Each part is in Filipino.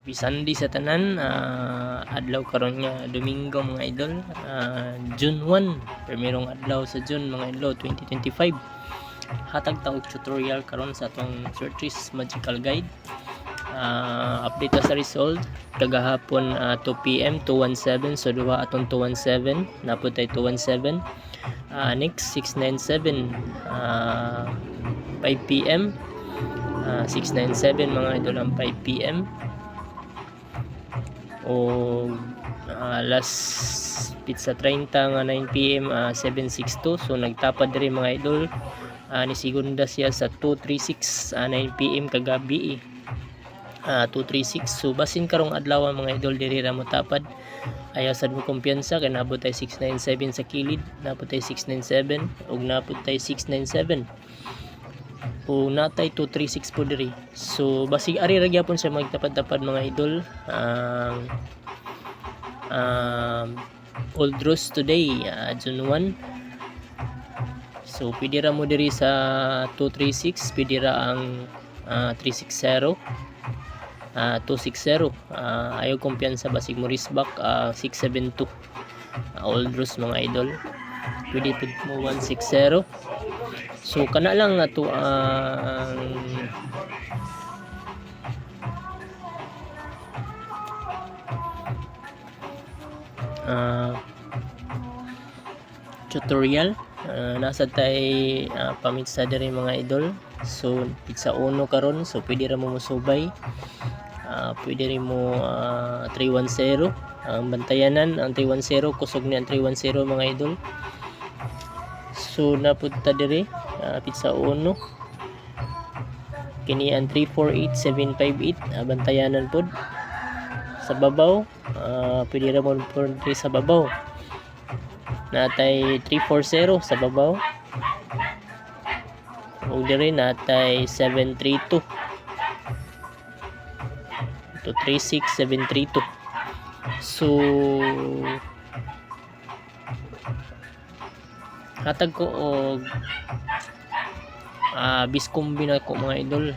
Bisandi sa tanan, adlaw karon nga Domingo mga idol, June 1, primerong adlaw sa June mga idol 2025. Hatag ta og tutorial karon sa atong Surtees Magical Guide. Update sa result kagahapon 2 PM 217, so duha atong 217, napod tay 217. Next 697, 5 PM, 697 mga idol ang 5 PM. O last pizza 30 nga 9 PM 762, so nagtapad diri mga idol. Ni segunda siya sa 236 9 PM kagabi 236, so basin karong adlaw mga idol diri ra mo tapad. Ayaw sad mo kumpiyansa kay naabot tay 697 sa kilid, naabot tay 697 ug naabot tay 697 o natay 236 po diri. So basig ari ra gyapon siya magtapad-tapad mga idol. Old Rose today, June 1. So pwede ra mo diri sa 236, pwede ra ang 360, 260. Ayaw kumpiyansa basig mo risbak 672. Old Rose mga idol, pwede pud mo 160. So kana lang na to ang tutorial. Nasa tay pamitsa diri mga idol. So pizza uno karon, so pwede ra mo musubay, pwede rin mo 310 ang bantayanan. Ang 310 kusog ni ang 310 mga idol. So napunta diri pizza uno, kini ang 348758 bantayanan pod sa babaw. Pwede ra mo diri sa babaw, natay 340 sa babaw, ug diri natay 732 to 36732. So hatag ko og biskombi na ko mga idol.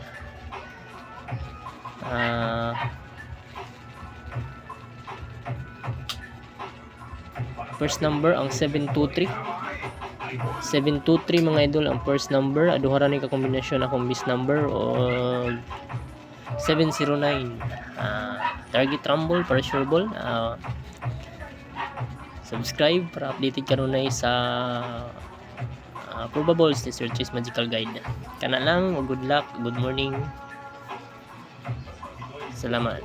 First number ang 723 mga idol ang first number. Aduha ra ni ka kombinasyon akong bis number o 709. Target rumble para sure ball. Subscribe para updated ka nun sa probables ni Surtees Magical Guide. Kana lang, good luck, good morning, salamat.